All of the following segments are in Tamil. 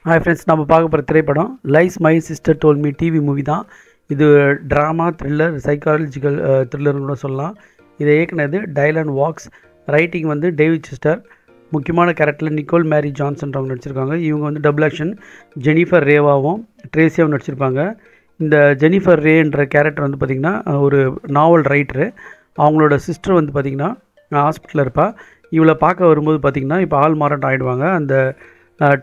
ஹாய் ஃப்ரெண்ட்ஸ், நம்ம பார்க்க போகிற திரைப்படம் lies my sister told me TV movie தான். இது ட்ராமா த்ரில்லர் சைக்காலஜிக்கல் த்ரில்லர்னு கூட சொல்லலாம். இதை இயக்குனது டைலான் வாக்ஸ், ரைட்டிங் வந்து டேவிட் சிஸ்டர். முக்கியமான கேரக்டரில் நிக்கோல் மேரி ஜான்சன்றவங்க நடிச்சிருக்காங்க. இவங்க வந்து டபுள் ஆக்ஷன் ஜெனிஃபர் ரேவாவும் ட்ரேசியாவும் நடிச்சிருப்பாங்க. இந்த ஜெனிஃபர் ரேன்ற கேரக்டர் வந்து பார்த்திங்கன்னா ஒரு நாவல் ரைட்டரு. அவங்களோட சிஸ்டர் வந்து பார்த்திங்கன்னா ஹாஸ்பிட்டலில் இருப்பாள். இவளை பார்க்க வரும்போது பார்த்திங்கன்னா இப்போ ஆள் மாறாட்டம் ஆகிடுவாங்க. அந்த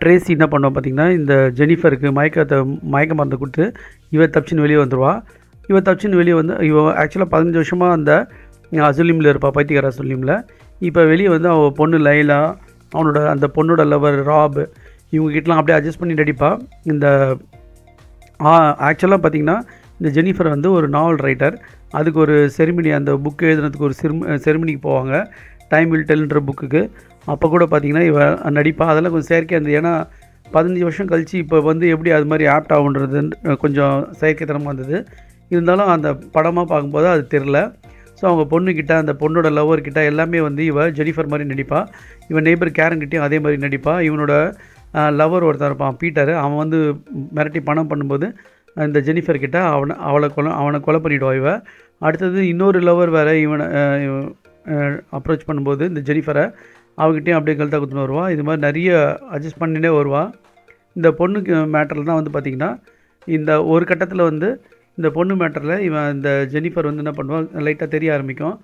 ட்ரேசி என்ன பண்ணுவோம் பார்த்திங்கன்னா, இந்த ஜெனிஃபருக்கு மயக்க மருந்து கொடுத்து தப்பிச்சின்னு வெளியே வந்துடுவா. தப்பிச்சின்னு வெளியே வந்து ஆக்சுவலாக 15 வருஷமாக அந்த அசுலீமில் இருப்பாள், பைத்தியக்கார அசுலீமில். இப்போ வெளியே வந்து அவள் பொண்ணு லைலா, அந்த பொண்ணோட லவர் ராப், இவங்ககிட்டலாம் அப்படியே அட்ஜஸ்ட் பண்ணி நடிப்பா. இந்த ஆக்சுவலாக பார்த்திங்கன்னா இந்த ஜெனிஃபர் வந்து ஒரு நாவல் ரைட்டர். அதுக்கு ஒரு செரிமனி, அந்த புக்கு எழுதுனதுக்கு ஒரு செரிமனிக்கு போவாங்க, டைம் வில் டெல்ன்ற புக்குக்கு. அப்போ கூட பார்த்திங்கன்னா நடிப்பா. அதெல்லாம் கொஞ்சம் செயற்கையாக இருந்தது. ஏன்னா 15 வருஷம் கழித்து இப்போ வந்து எப்படி அது மாதிரி ஆப்ட் ஆகுன்றது கொஞ்சம் செயற்கைத்தனமாக இருந்தது. இருந்தாலும் அந்த படமாக பார்க்கும்போது அது தெரில. ஸோ அவங்க பொண்ணுக்கிட்ட, அந்த பொண்ணோட லவ்வர்கிட்ட எல்லாமே வந்து ஜெனிஃபர் மாதிரி நடிப்பா. நெய்பர் கேரன்கிட்டையும் அதே மாதிரி நடிப்பா. இவனோட லவர் ஒருத்தர் இருப்பான் பீட்டர். அவன் வந்து மிரட்டி பணம் பண்ணும்போது இந்த ஜெனிஃபர் கிட்ட அவனை கொலை பண்ணிவிடுவா. அடுத்தது இன்னொரு லவர் வேறு இவனை அப்ரோச் பண்ணும்போது இந்த ஜெனிஃபரை அவகிட்டையும் அப்படியே கழுத்தா குத்துன்னு வருவா. இது மாதிரி நிறைய அட்ஜஸ்ட் பண்ணினே வருவா. இந்த பொண்ணுக்கு மேட்டரில் தான் வந்து பார்த்திங்கன்னா இந்த ஒரு கட்டத்தில் வந்து இந்த பொண்ணு மேட்டரில் இந்த ஜெனிஃபர் வந்து என்ன பண்ணுவாள், லைட்டாக தெரிய ஆரம்பிக்கும்.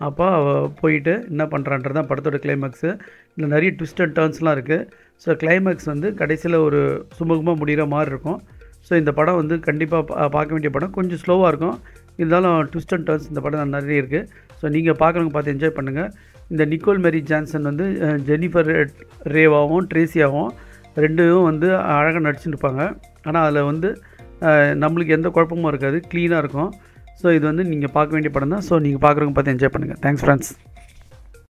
அப்போ அவள் போயிட்டு என்ன பண்ணுறான்றது தான் படத்தோட கிளைமேக்ஸு. இதில் நிறைய ட்விஸ்ட் அண்ட் டர்ன்ஸ்லாம் இருக்குது. ஸோ கிளைமேக்ஸ் வந்து கடைசியில் ஒரு சுமூகமாக முடிகிற மாதிரி இருக்கும். ஸோ இந்த படம் வந்து கண்டிப்பாக பார்க்க வேண்டிய படம். கொஞ்சம் ஸ்லோவாக இருக்கும், இருந்தாலும் ட்விஸ்ட் அண்ட் டர்ன்ஸ் இந்த படம் நிறைய இருக்குது. ஸோ நீங்கள் பார்க்குறவங்க பார்த்து என்ஜாய் பண்ணுங்கள். இந்த நிக்கோல் மேரி ஜான்சன் வந்து ஜெனிஃபர் ரேவாவும் ட்ரேசியாவும் ரெண்டும் வந்து அழகாக நடிச்சுட்டு இருப்பாங்க. ஆனால் அதில் வந்து நம்மளுக்கு எந்த குழப்பமும் இருக்காது, க்ளீனாக இருக்கும். ஸோ இது வந்து நீங்கள் பார்க்க வேண்டிய படம் தான். ஸோ நீங்கள் பார்க்குறவங்க பார்த்து என்ஜாய் பண்ணுங்கள். Thanks friends.